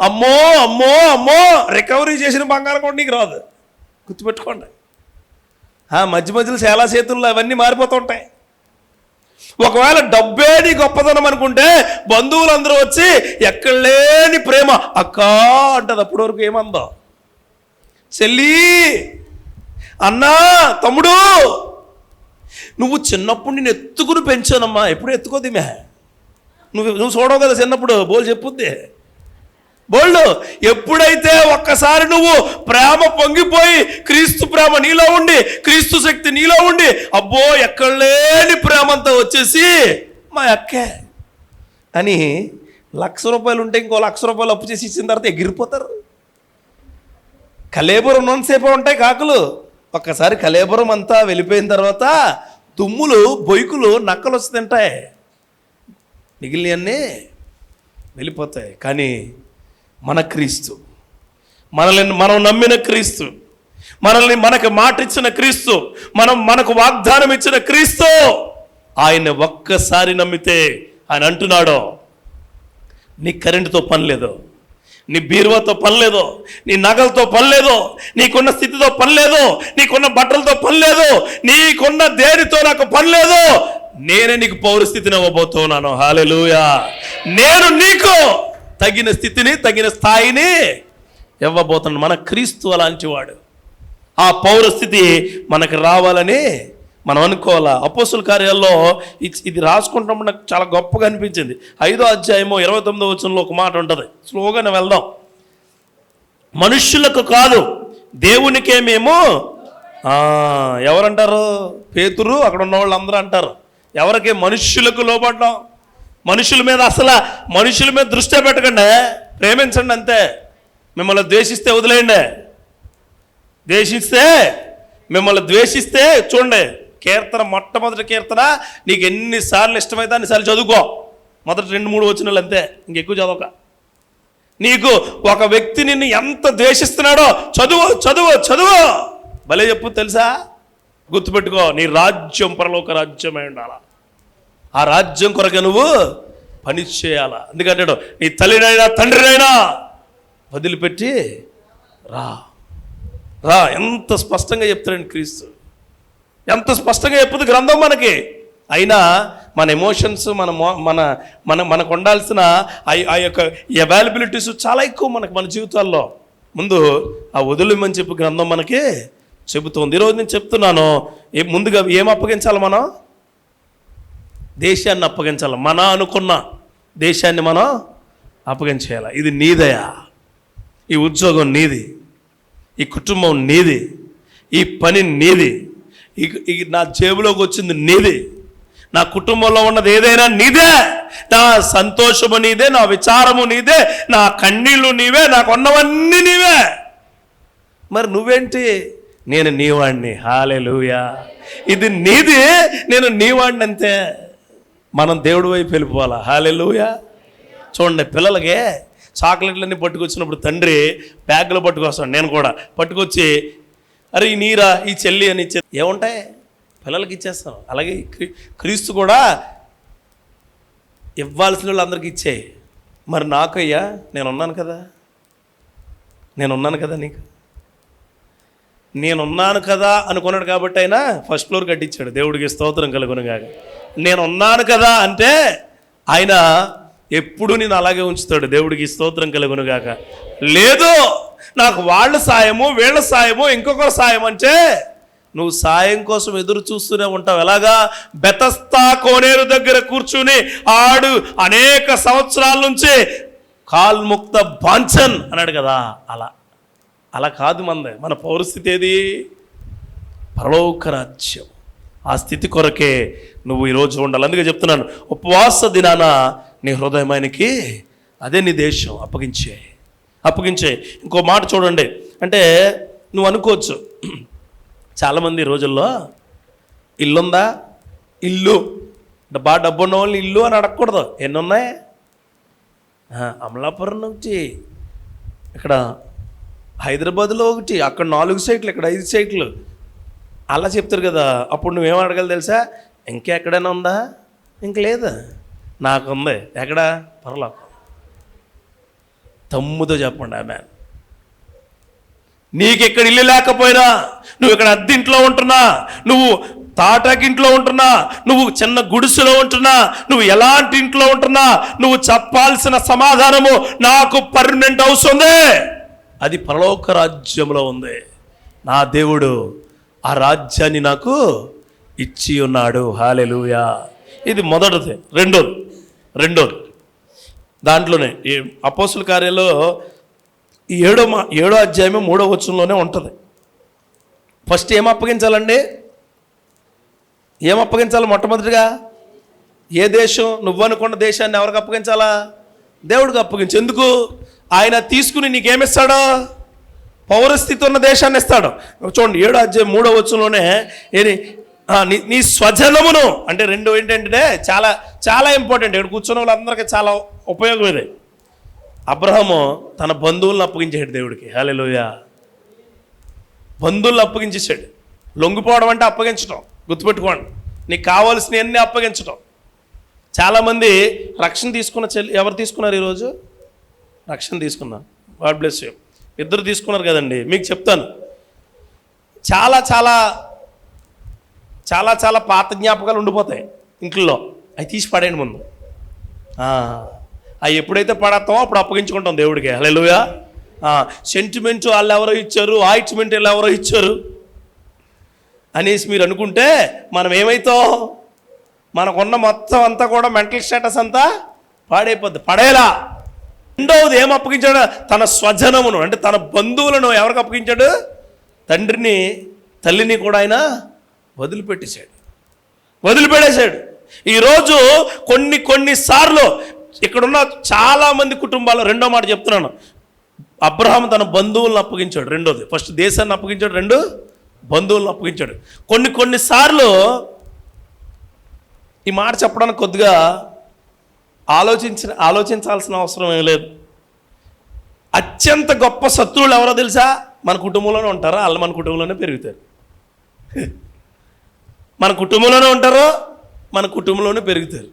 అమ్మో రికవరీ చేసిన బంగారం కూడా నీకు రాదు. గుర్తుపెట్టుకోండి. మధ్యలో చాలా చేతుల్లో అవన్నీ మారిపోతుంటాయి. ఒకవేళ డబ్బే నీ గొప్పతనం అనుకుంటే బంధువులందరూ వచ్చి ఎక్కడ లేని ప్రేమ అక్క అంటది. అప్పటి వరకు ఏమందో? చెల్లి, అన్నా, తమ్ముడు, నువ్వు చిన్నప్పుడు నేను ఎత్తుకుని పెంచానమ్మా. ఎప్పుడు ఎత్తుకోదిమే. నువ్వు చూడవు కదా చిన్నప్పుడు, బోల్ చెప్పుద్ది బోల్డు. ఎప్పుడైతే ఒక్కసారి నువ్వు ప్రేమ పొంగిపోయి, క్రీస్తు ప్రేమ నీలో ఉండి, క్రీస్తు శక్తి నీలో ఉండి, అబ్బో ఎక్కడ లేని ప్రేమంతా వచ్చేసి మా అక్కే అని ₹1,00,000 ఉంటే ఇంకో ₹1,00,000 అప్పు చేసి ఇచ్చిన తర్వాత ఎగిరిపోతారు. కలేబురం ఉన్నంతసేపు ఉంటాయి కాకులు. ఒక్కసారి కలేబురం అంతా వెళ్ళిపోయిన తర్వాత తుమ్ములు, బొయ్కులు, నక్కలు వచ్చి తింటాయి. మిగిలినవన్నీ వెళ్ళిపోతాయి. కానీ మన క్రీస్తు, మనం నమ్మిన క్రీస్తు, మనకు మాట ఇచ్చిన క్రీస్తు, మనకు వాగ్దానం ఇచ్చిన క్రీస్తు, ఆయన ఒక్కసారి నమ్మితే ఆయన అంటున్నాడు, నీ కరెంటుతో పని లేదు, నీ బీరువాతో పని లేదు, నీ నగలతో పని లేదు, నీకున్న స్థితితో పని లేదు, నీకున్న బట్టలతో పని లేదు, నీకున్న దేనితో నాకు పని లేదు. నేనే నీకు పౌరస్థితిని ఇవ్వబోతున్నాను. హల్లెలూయా. నేను నీకు తగిన స్థితిని, తగిన స్థాయిని ఇవ్వబోతున్నాను. మన క్రీస్తు అలాంటి వాడు. ఆ పౌరస్థితి మనకు రావాలని మనం అనుకోవాలా. అపోస్తుల కార్యాల్లో ఇది రాసుకుంటున్నప్పుడు నాకు చాలా గొప్పగా అనిపించింది. 5వ అధ్యాయము 29వ వచనంలో ఒక మాట ఉంటుంది. స్లోగానే వెళ్దాం. మనుష్యులకు కాదు దేవునికే మేము ఎవరంటారు? పేతురు, అక్కడ ఉన్న వాళ్ళు అందరూ అంటారు. ఎవరికి? మనుష్యులకు లోబడ్డాం. మనుషుల మీద మనుషుల మీద దృష్టి పెట్టకండి, ప్రేమించండి అంతే. మిమ్మల్ని ద్వేషిస్తే వదిలేయండి. మిమ్మల్ని ద్వేషిస్తే చూడండి, కీర్తన మొట్టమొదటి కీర్తన నీకు ఎన్నిసార్లు ఇష్టమైతే అన్నిసార్లు చదువుకో. మొదటి 2-3 వచనాలు అంతే, ఇంకెక్కువ చదవక. నీకు ఒక వ్యక్తి నిన్ను ఎంత ద్వేషిస్తున్నాడో చదువు చదువు చదువు. భలే చెప్పు తెలుసా? గుర్తుపెట్టుకో, నీ రాజ్యం పరలోక రాజ్యమై ఉండాలా. ఆ రాజ్యం కొరకు నువ్వు పని చేయాలా. ఎందుకంటే నీ తల్లినైనా తండ్రినైనా వదిలిపెట్టి రా. ఎంత స్పష్టంగా చెప్తాడండి క్రీస్తు, ఎంత స్పష్టంగా చెప్పుదు గ్రంథం మనకి. అయినా మన ఎమోషన్స్, మనకు ఉండాల్సిన ఆ యొక్క అవైలబిలిటీస్ చాలా ఎక్కువ మన జీవితాల్లో. ముందు ఆ వదిలేమని చెప్పి గ్రంథం మనకి చెబుతుంది. ఈరోజు నేను చెప్తున్నాను, ముందుగా ఏం అప్పగించాలి? మనం దేశాన్ని అప్పగించాలి. మన అనుకున్న దేశాన్ని మనం అప్పగించేయాలి. ఇది నీదయా, ఈ ఉద్యోగం నీది, ఈ కుటుంబం నీది, ఈ పని నీది, నా జేబులోకి వచ్చింది నీది, నా కుటుంబంలో ఉన్నది ఏదైనా నీదే, నా సంతోషము నీదే, నా విచారము నీదే, నా కన్నీళ్ళు నీవే, నాకు ఉన్నవన్నీ నీవే. మరి నువ్వేంటి? నేను నీవాడిని. హల్లెలూయా. ఇది నీది, నేను నీవాడిని అంతే. మనం దేవుడి వైపు వెళ్ళిపోవాలా. హల్లెలూయా. చూడండి, పిల్లలకే చాక్లెట్లన్నీ పట్టుకొచ్చినప్పుడు తండ్రి బ్యాగ్లో పట్టుకొస్తాడు. నేను కూడా పట్టుకొచ్చి, అరే ఈ నీరా, ఈ చెల్లి అని ఇచ్చే ఏముంటాయి పిల్లలకి ఇచ్చేస్తాను. అలాగే క్రీస్తు కూడా ఇవ్వాల్సిన వాళ్ళు అందరికి ఇచ్చేయి. మరి నాకయ్యా, నేనున్నాను కదా నీకు, నేనున్నాను కదా అనుకున్నాడు కాబట్టి అయినా ఫస్ట్ ఫ్లోర్ కట్టించాడు. దేవుడికి స్తోత్రం కలుగునుగాక. నేనున్నాను కదా అంటే ఆయన ఎప్పుడు నేను అలాగే ఉంచుతాడు. దేవుడికి స్తోత్రం కలుగునుగాక. లేదు నాకు వాళ్ళ సాయము, వీళ్ళ సాయము, ఇంకొకరు సాయం అంటే నువ్వు సాయం కోసం ఎదురు చూస్తూనే ఉంటావు. ఎలాగా? బెతస్తా కోనేరు దగ్గర కూర్చుని ఆడు అనేక సంవత్సరాల నుంచి కాల్ముక్త బాంఛన్ అన్నాడు కదా. అలా కాదు మన పౌరస్థితి ఏది? పరలోక రాజ్యం. ఆ స్థితి కొరకే నువ్వు ఈరోజు ఉండాలి. అందుకే చెప్తున్నాను, ఉపవాస దినాన నీ హృదయమానికి అదే నీ దేశం అప్పగించే. ఇంకో మాట చూడండి, అంటే నువ్వు అనుకోవచ్చు, చాలామంది రోజుల్లో ఇల్లుందా, ఇల్లు బాగా డబ్బు ఉన్న వాళ్ళు ఇల్లు అని అడగకూడదు. ఎన్ని ఉన్నాయి? అమలాపురం ఒకటి, ఇక్కడ హైదరాబాద్లో ఒకటి, అక్కడ 4 సైట్లు, ఇక్కడ 5 సైట్లు, అలా చెప్తారు కదా. అప్పుడు నువ్వేం అడగాలి తెలుసా? ఇంకెక్కడైనా ఉందా? ఇంక లేదా? నాకుంది. ఎక్కడ? పరలోకం. తమ్ముతో చెప్పండి ఆమె. నీకెక్కడ ఇల్లు లేకపోయినా, నువ్వు ఇక్కడ అద్దెంట్లో ఉంటున్నా, నువ్వు తాటాకింట్లో ఉంటున్నా, నువ్వు చిన్న గుడిసెలో ఉంటున్నా, నువ్వు ఎలాంటి ఇంట్లో ఉంటున్నా, నువ్వు చెప్పాల్సిన సమాధానము నాకు పర్మనెంట్ హౌస్ ఉంది, అది పరలోక రాజ్యంలో ఉంది. నా దేవుడు ఆ రాజ్యాన్ని నాకు ఇచ్చి ఉన్నాడు. హల్లెలూయా. ఇది మొదటిది. రెండోది దాంట్లోనే ఈ అపోస్తుల కార్యాల్లో 7వ అధ్యాయం 3వ వచనంలోనే ఉంటుంది. ఫస్ట్ ఏం అప్పగించాలండి? ఏం అప్పగించాలి? మొట్టమొదటిగా ఏ దేశం? నువ్వు అనుకున్న దేశాన్ని ఎవరికి అప్పగించాలా? దేవుడికి అప్పగించు. ఎందుకు? ఆయన తీసుకుని నీకేమిస్తాడో? పౌరస్థితి ఉన్న దేశాన్ని ఇస్తాడు. చూడండి, 7వ అధ్యాయం 3వ వచనంలోనే నీ స్వజనమును, అంటే రెండు ఏంటంటే చాలా చాలా ఇంపార్టెంట్. ఇక్కడ కూర్చున్న వాళ్ళందరికీ చాలా ఉపయోగం ఇది. అబ్రహాము తన బంధువులను అప్పగించాడు దేవుడికి. హల్లెలూయా. బంధువులను అప్పగించేసాడు. లొంగిపోవడం అంటే అప్పగించడం. గుర్తుపెట్టుకోండి, నీకు కావాల్సినవన్నీ అప్పగించడం. చాలామంది రక్షణ తీసుకున్న ఎవరు తీసుకున్నారు ఈరోజు? రక్షణ తీసుకున్నారు. God bless you. 2 తీసుకున్నారు కదండి. మీకు చెప్తాను, చాలా చాలా చాలా చాలా పాత జ్ఞాపకాలు ఉండిపోతాయి ఇంట్లో. అవి తీసి పడేయండి ముందు. అవి ఎప్పుడైతే పడతామో అప్పుడు అప్పగించుకుంటాం దేవుడికి. హల్లెలూయా. సెంటిమెంట్ వాళ్ళు ఎవరో ఇచ్చారు, ఆయింట్మెంట్ వాళ్ళు ఎవరో ఇచ్చారు అనేసి మీరు అనుకుంటే మనం ఏమవుతాం? మనకున్న మొత్తం అంతా కూడా మెంటల్ స్టేటస్ అంతా పాడైపోద్ది. పడేలా. రెండవది ఏం అప్పగించాడు? తన స్వజనమును, అంటే తన బంధువులను ఎవరికి అప్పగించాడు? తండ్రిని తల్లిని కూడా ఆయన వదిలిపెట్టేశాడు. ఈరోజు కొన్నిసార్లు ఇక్కడున్న చాలామంది కుటుంబాల్లో, రెండో మాట చెప్తున్నాను, అబ్రహాము తన బంధువులను అప్పగించాడు. రెండోది, ఫస్ట్ దేశాన్ని అప్పగించాడు, రెండు బంధువులను అప్పగించాడు. కొన్నిసార్లు ఈ మాట చెప్పడానికి కొద్దిగా ఆలోచించాల్సిన అవసరం ఏం లేదు. అత్యంత గొప్ప శత్రువులు ఎవరో తెలుసా? మన కుటుంబంలోనే ఉంటారు, వాళ్ళు మన కుటుంబంలోనే పెరుగుతారు. మన కుటుంబంలోనే ఉంటారు, మన కుటుంబంలోనే పెరుగుతారు.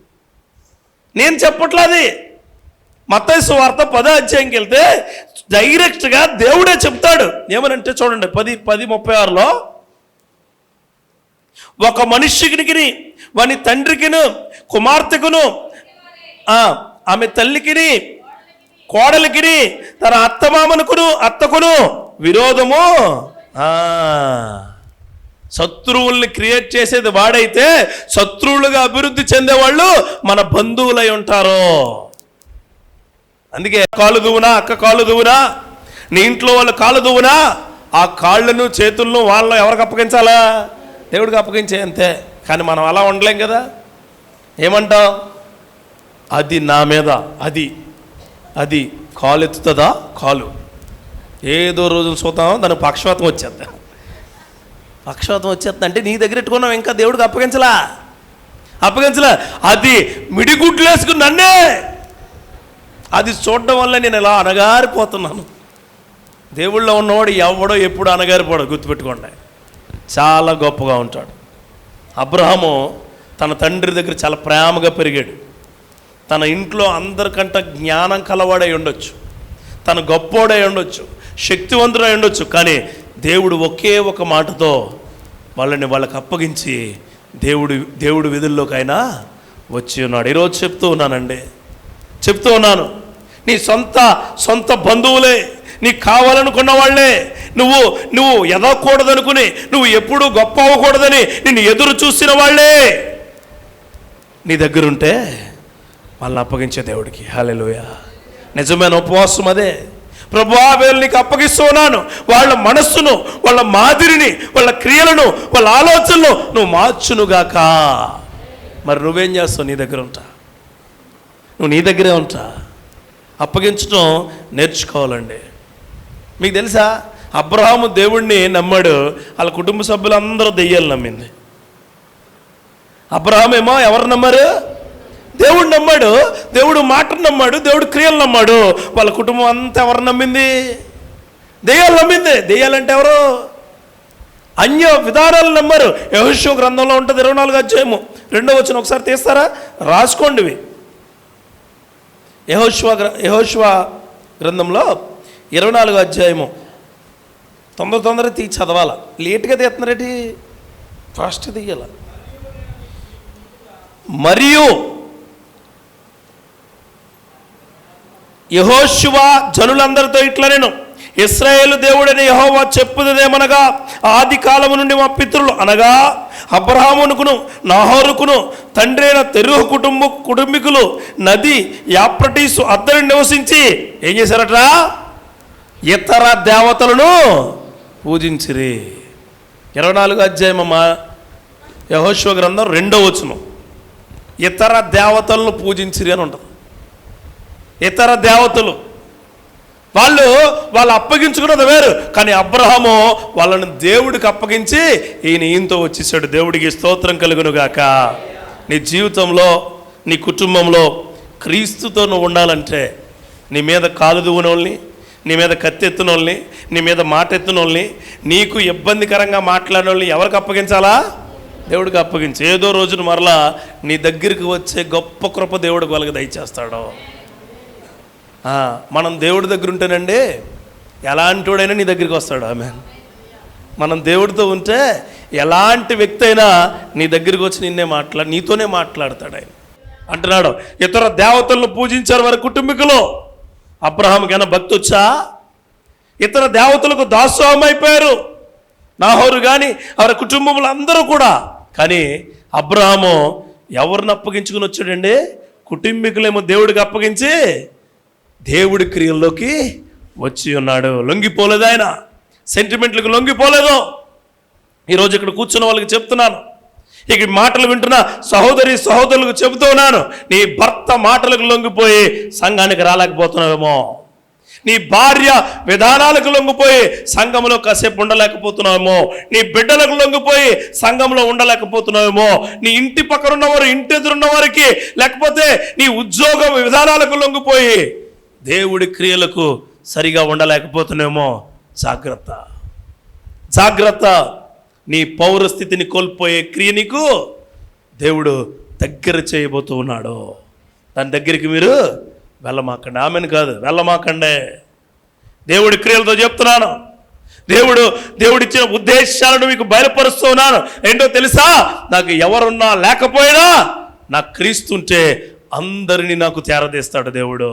నేను చెప్పట్లేదు. మత్తయి సువార్త 10వ అధ్యాయంకి వెళ్తే డైరెక్ట్గా దేవుడే చెప్తాడు. ఏమనంటే చూడండి, 10:36లో, ఒక మనుష్యునికి వాని తండ్రికిను కుమార్తెకును ఆమె తల్లికిని కోడలికిని తన అత్తకును విరోధము. శత్రువుల్ని క్రియేట్ చేసేది వాడైతే శత్రువులుగా అభివృద్ధి చెందేవాళ్ళు మన బంధువులై ఉంటారు. అందుకే కాలు దువ్వునా, అక్క కాలు దువ్వునా, నీ ఇంట్లో వాళ్ళు కాలు దువ్వునా, ఆ కాళ్ళను చేతులను వాళ్ళను ఎవరికి అప్పగించాలా? దేవుడికి అప్పగించే, అంతే. కానీ మనం అలా ఉండలేం కదా. ఏమంటాం? అది నా మీద, అది కాలు ఎత్తుతుందా? కాలు ఏదో రోజులు చూద్దాం, దానికి పక్షవాతం వచ్చేద్దా. పక్షవాతం వచ్చేస్తుందంటే నీ దగ్గర పెట్టుకున్నావు, ఇంకా దేవుడికి అప్పగించలా. అది మిడిగుడ్లు వేసుకుని నన్నే, అది చూడడం వల్ల నేను ఇలా అనగారిపోతున్నాను. దేవుళ్ళో ఉన్నవాడు ఎవడో ఎప్పుడు అనగారిపోడు, గుర్తుపెట్టుకోండి. చాలా గొప్పగా ఉంటాడు. అబ్రహాము తన తండ్రి దగ్గర చాలా ప్రేమగా పెరిగాడు. తన ఇంట్లో అందరికంటే జ్ఞానం కలవాడై ఉండొచ్చు, తన గొప్పోడై ఉండొచ్చు, శక్తివంతుడై ఉండొచ్చు. కానీ దేవుడు ఒకే ఒక మాటతో వాళ్ళకి అప్పగించి దేవుడు విధుల్లోకి అయినా వచ్చి ఉన్నాడు. ఈరోజు చెప్తూ ఉన్నాను, నీ సొంత బంధువులే, నీకు కావాలనుకున్న వాళ్ళే, నువ్వు ఎదగకూడదనుకుని, నువ్వు ఎప్పుడూ గొప్ప అవ్వకూడదని నిన్ను ఎదురు చూసిన వాళ్ళే నీ దగ్గరుంటే వాళ్ళని అప్పగించే దేవుడికి హల్లెలూయా. నిజమైన ఉపవాసం అదే. ప్రభువా, వీళ్ళు నీకు అప్పగిస్తూ ఉన్నాను. వాళ్ళ మనస్సును, వాళ్ళ మాదిరిని, వాళ్ళ క్రియలను, వాళ్ళ ఆలోచనలు నువ్వు మార్చునుగాక. మరి నువ్వేం చేస్తావు? నీ దగ్గర ఉంటా, నువ్వు నీ దగ్గరే ఉంటా. అప్పగించడం నేర్చుకోవాలండి. మీకు తెలుసా, అబ్రహాము దేవుడిని నమ్మాడు, వాళ్ళ కుటుంబ సభ్యులందరూ దెయ్యాలు నమ్మింది. అబ్రహాము ఏమో ఎవరు నమ్మారు? దేవుడు నమ్మాడు, దేవుడు మాటను నమ్మాడు, దేవుడు క్రియలు నమ్మాడు. వాళ్ళ కుటుంబం అంతా ఎవరు నమ్మింది? దెయ్యాలు నమ్మింది. దెయ్యాలంటే ఎవరు? అన్య విధానాలు నమ్మారు. యెహోషువ గ్రంథంలో ఉంటుంది 24వ అధ్యాయము 2వ వచనం, ఒకసారి తీస్తారా? రాసుకోండివి. యెహోషువ గ్రంథంలో 24వ అధ్యాయము. తొందర చదవాల, లేట్గా తీస్తున్నారేటి, ఫాస్ట్ తీయాల. మరియు యెహోషువ జనులందరితో ఇట్లా, నేను ఇశ్రాయేలు దేవుడని యెహోవా చెప్పుదేమనగా, ఆది కాలము నుండి మా పితరులు అనగా అబ్రహామునుకును నాహోరుకును తండ్రి అయిన తెరుహు కుటుంబీకులు నది యాప్రటీసు అద్దరి నివసించి ఏం చేశారట? ఇతర దేవతలను పూజించిరి. 24వ అధ్యాయమమ్మా, యెహోషువ గ్రంథం 2వ వచనం. ఇతర దేవతలను పూజించిరి అని ఉంటుంది. ఇతర దేవతలు వాళ్ళు అప్పగించుకున్నది వేరు. కానీ అబ్రహాము వాళ్ళని దేవుడికి అప్పగించి ఈయనతో వచ్చేసాడు. దేవుడికి స్తోత్రం కలుగునుగాక. నీ జీవితంలో, నీ కుటుంబంలో క్రీస్తుతో నువ్వు ఉండాలంటే నీ మీద కాలు దువ్వున వాళ్ళని, నీ మీద కత్తెత్తిన వాళ్ళని, నీ మీద మాట ఎత్తిన వాళ్ళని, నీకు ఇబ్బందికరంగా మాట్లాడిన వాళ్ళని ఎవరికి అప్పగించాలా? దేవుడికి అప్పగించి ఏదో రోజున మరలా నీ దగ్గరికి వచ్చే గొప్ప కృప దేవుడికి వాళ్ళకి దయచేస్తాడు. మనం దేవుడి దగ్గర ఉంటేనండి ఎలాంటి వాడైనా నీ దగ్గరికి వస్తాడు. ఆమేన్. మనం దేవుడితో ఉంటే ఎలాంటి వ్యక్తి అయినా నీ దగ్గరికి వచ్చి నీతోనే మాట్లాడతాడు ఆయన. అంటున్నాడు, ఇతర దేవతలను పూజించారు వారి కుటుంబీకులు. అబ్రహాంకైనా భక్తి వచ్చా? ఇతర దేవతలకు దాసోహం అయిపోయారు. నాహోరు కానీ వారి కుటుంబంలో అందరూ కూడా. కానీ అబ్రహాము ఎవరిని అప్పగించుకుని వచ్చాడండి? కుటుంబీకులేమో దేవుడికి అప్పగించి దేవుడి క్రియల్లోకి వచ్చి ఉన్నాడు. లొంగిపోలేదు ఆయన, సెంటిమెంట్లకు లొంగిపోలేదు. ఈరోజు ఇక్కడ కూర్చున్న వాళ్ళకి చెప్తున్నాను, ఇక మాటలు వింటున్న సహోదరులకు చెబుతూ ఉన్నాను, నీ భర్త మాటలకు లొంగిపోయి సంఘానికి రాలేకపోతున్నావేమో, నీ భార్య విధానాలకు లొంగిపోయి సంఘంలో కాసేపు ఉండలేకపోతున్నావేమో, నీ బిడ్డలకు లొంగిపోయి సంఘంలో ఉండలేకపోతున్నావేమో, నీ ఇంటి పక్కన ఉన్నవారు ఇంటి ఎదురున్న వారికి, లేకపోతే నీ ఉద్యోగ విధానాలకు లొంగిపోయి దేవుడి క్రియలకు సరిగా ఉండలేకపోతున్నావేమో. జాగ్రత్త, జాగ్రత్త. నీ పౌరస్థితిని కోల్పోయే క్రియ నీకు దేవుడు దగ్గర చేయబోతూ ఉన్నాడు. దాని దగ్గరికి మీరు వెళ్ళమాకండి. ఆమెను కాదు, వెళ్ళమాకండే. దేవుడి క్రియలతో చెప్తున్నాను. దేవుడిచ్చిన ఉద్దేశాలను మీకు బయలుపరుస్తూ ఉన్నాను. ఏంటో తెలుసా? నాకు ఎవరున్నా లేకపోయినా నా క్రీస్తుంటే అందరినీ నాకు చేరదీస్తాడు దేవుడు.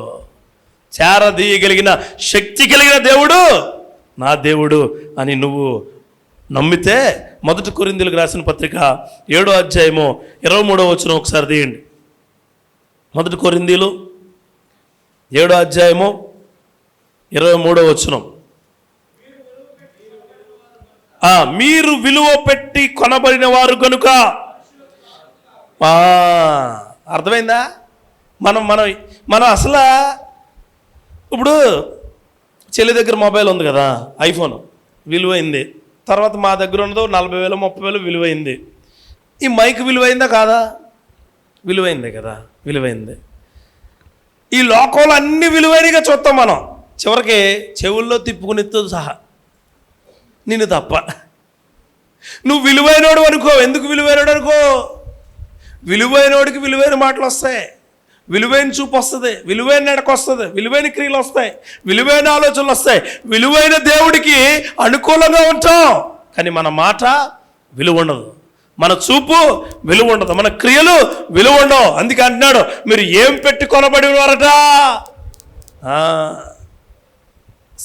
చేరదీయగలిగిన శక్తి కలిగిన దేవుడు నా దేవుడు అని నువ్వు నమ్మితే 1 కొరింథీయులకు రాసిన పత్రిక 7వ అధ్యాయము 23వ వచనం ఒకసారి తీయండి. 1 కొరింథీయులు 7వ అధ్యాయము 23వ వచనం. మీరు విలువ పెట్టి కొనబడిన వారు కనుక. అర్థమైందా? మనం అసలు ఇప్పుడు చెల్లి దగ్గర మొబైల్ ఉంది కదా, ఐఫోన్ విలువైంది. తర్వాత మా దగ్గర ఉన్నదో 40,000 30,000 విలువైంది. ఈ మైక్ విలువైందా కాదా? విలువైందే కదా, విలువైంది. ఈ లోకంలో అన్ని విలువైనగా చూస్తాం మనం. చివరికి చెవుల్లో తిప్పుకునితో సహా నిన్ను తప్ప. నువ్వు విలువైనోడు అనుకో. ఎందుకు విలువైనోడు అనుకో? విలువైనోడికి విలువైన మాటలు వస్తాయి, విలువైన చూపు వస్తుంది, విలువైన నడక వస్తుంది, విలువైన క్రియలు వస్తాయి, విలువైన ఆలోచనలు వస్తాయి. విలువైన దేవుడికి అనుకూలంగా ఉంటాం, కానీ మన మాట విలువ ఉండదు, మన చూపు విలువ ఉండదు, మన క్రియలు విలువ ఉండవు. అందుకే అంటున్నాడు, మీరు ఏం పెట్టి కొనబడి వారట?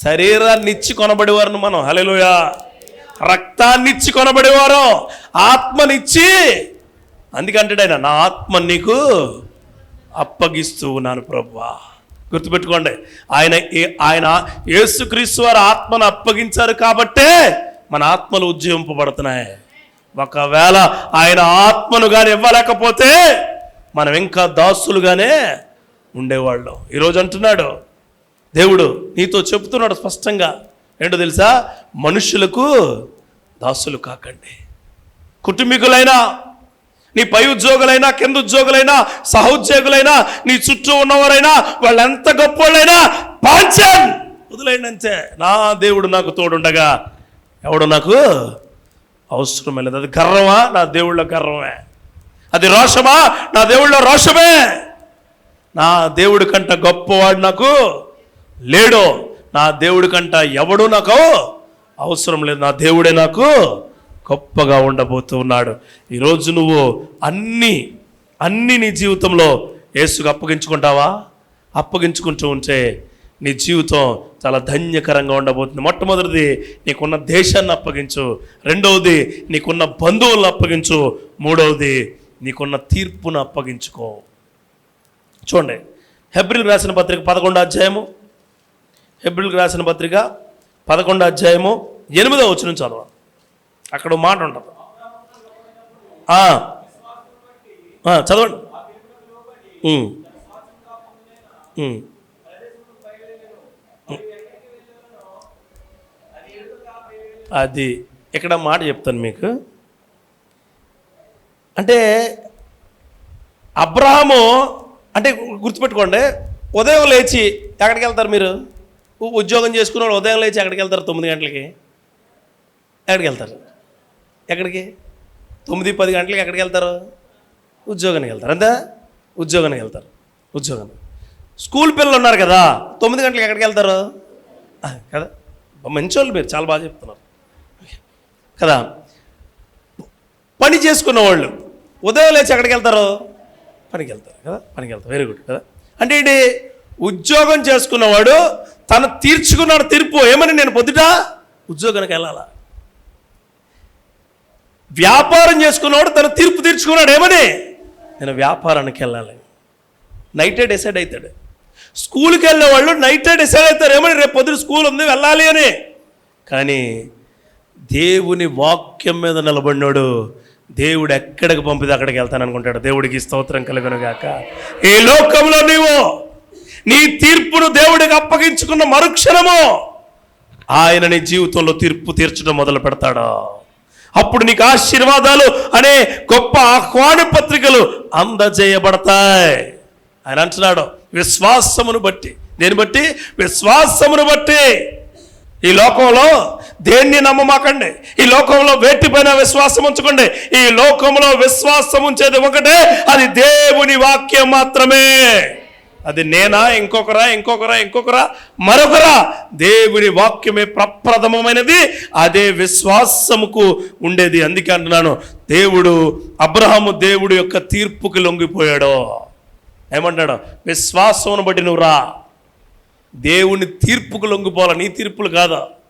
శరీరాన్ని ఇచ్చి కొనబడేవారు మనం. హల్లెలూయా. రక్తాన్ని ఇచ్చి కొనబడేవారు, ఆత్మనిచ్చి. అందుకంటాడు ఆయన, నా ఆత్మ నీకు అప్పగిస్తూ ఉన్నాను ప్రభువా. గుర్తుపెట్టుకోండి, ఆయన యేసుక్రీస్తు వారు ఆత్మను అప్పగించారు కాబట్టే మన ఆత్మలు ఉజ్జీవింపబడుతున్నాయి. ఒకవేళ ఆయన ఆత్మను కానీ ఇవ్వలేకపోతే మనం ఇంకా దాసులుగానే ఉండేవాళ్ళం. ఈరోజు అంటున్నాడు దేవుడు, నీతో చెప్తున్నాడు స్పష్టంగా. ఏంటో తెలుసా? మనుషులకు దాసులు కాకండి. కుటుంబీకులైనా, నీ పై ఉద్యోగులైనా, కింద ఉద్యోగులైనా, సహోద్యోగులైనా, నీ చుట్టూ ఉన్నవారైనా, వాళ్ళు ఎంత గొప్పవాళ్ళైనా పాంచన్ వదిలేయండి. నా దేవుడు నాకు తోడుండగా ఎవడు నాకు అవసరమే లేదు. అది గర్వమా? నా దేవుళ్ళ గర్వమే. అది రోషమా? నా దేవుళ్ళ రోషమే. నా దేవుడి కంట గొప్పవాడు నాకు లేడు. నా దేవుడి కంట ఎవడు నాకు అవసరం లేదు. నా దేవుడే నాకు గొప్పగా ఉండబోతూ ఉన్నాడు. ఈరోజు నువ్వు అన్ని నీ జీవితంలో యేసుకు అప్పగించుకుంటావా? అప్పగించుకుంటూ ఉంటే నీ జీవితం చాలా ధన్యకరంగా ఉండబోతుంది. మొట్టమొదటిది, నీకున్న దేశాన్ని అప్పగించు. రెండవది, నీకున్న బంధువులను అప్పగించు. మూడవది, నీకున్న తీర్పును అప్పగించుకో. చూడండి, హెబ్రీయులకు రాసిన పత్రిక 11వ అధ్యాయము, హెబ్రీయులకు రాసిన పత్రిక 11వ అధ్యాయము 8వ వచనం చదవ. అక్కడ మాట ఉంటుంది, చదవండి. అది ఇక్కడ మాట చెప్తాను మీకు. అంటే అబ్రహాము అంటే గుర్తుపెట్టుకోండి, ఉదయం లేచి ఎక్కడికి వెళ్తారు మీరు? ఉద్యోగం చేసుకున్న వాళ్ళు ఉదయం లేచి ఎక్కడికి వెళ్తారు? 9 గంటలకి. ఎక్కడికి వెళ్తారు? ఎక్కడికి? 9-10 గంటలకి ఎక్కడికి వెళ్తారు? ఉద్యోగానికి వెళ్తారు. అంతే, ఉద్యోగానికి వెళ్తారు. ఉద్యోగం. స్కూల్ పిల్లలు ఉన్నారు కదా, 9 గంటలకి ఎక్కడికి వెళ్తారు కదా? మంచోళ్ళు మీరు, చాలా బాగా చెప్తున్నారు కదా. పని చేసుకున్న వాళ్ళు ఉదయం లేచి ఎక్కడికి వెళ్తారు? పనికి వెళ్తారు కదా. పనికి వెళ్తారు. వెరీ గుడ్ కదా. అంటే ఏంటి? ఉద్యోగం చేసుకున్నవాడు తను తీర్చుకున్నాడు తీర్పు. ఏమని? నేను పొద్దుట ఉద్యోగానికి వెళ్ళాలా. వ్యాపారం చేసుకున్నవాడు తన తీర్పు తీర్చుకున్నాడు. ఏమని? నేను వ్యాపారానికి వెళ్ళాలి. నైటే డిసైడ్ అవుతాడు. స్కూల్కి వెళ్ళే వాళ్ళు నైటే డిసైడ్ అవుతారు. ఏమని? రేపు పొద్దున స్కూల్ ఉంది, వెళ్ళాలి అని. కానీ దేవుని వాక్యం మీద నిలబడినాడు. దేవుడు ఎక్కడికి పంపితే అక్కడికి వెళ్తాను అనుకుంటాడు. దేవుడికి స్తోత్రం కలుగునుగాక. ఈ లోకంలో నీవు నీ తీర్పును దేవుడికి అప్పగించుకున్న మరుక్షణము ఆయన నీ జీవితంలో తీర్పు తీర్చడం మొదలు పెడతాడు. అప్పుడు నీకు ఆశీర్వాదాలు అనే గొప్ప ఆహ్వాన పత్రికలు అందజేయబడతాయి. ఆయన అంటున్నాడు, విశ్వాసమును బట్టి. దేని బట్టి? విశ్వాసమును బట్టి. ఈ లోకంలో దేన్ని నమ్మమాకండి. ఈ లోకంలో వేటిపైన విశ్వాసం ఉంచుకోండి. ఈ లోకంలో విశ్వాసం ఉంచేది ఒకటే, అది దేవుని వాక్యం మాత్రమే. అది నేనా, ఇంకొకరా, మరొకరా? దేవుని వాక్యమే ప్రప్రథమమైనది. అదే విశ్వాసముకు ఉండేది. అందుకే అంటున్నాను, అబ్రహాము దేవుడి యొక్క తీర్పుకి లొంగిపోయాడు. ఏమంటాడు? విశ్వాసమును బట్టి నువ్వు రా. దేవుని తీర్పుకు లొంగిపోవాలి, నీ తీర్పులు కాదా.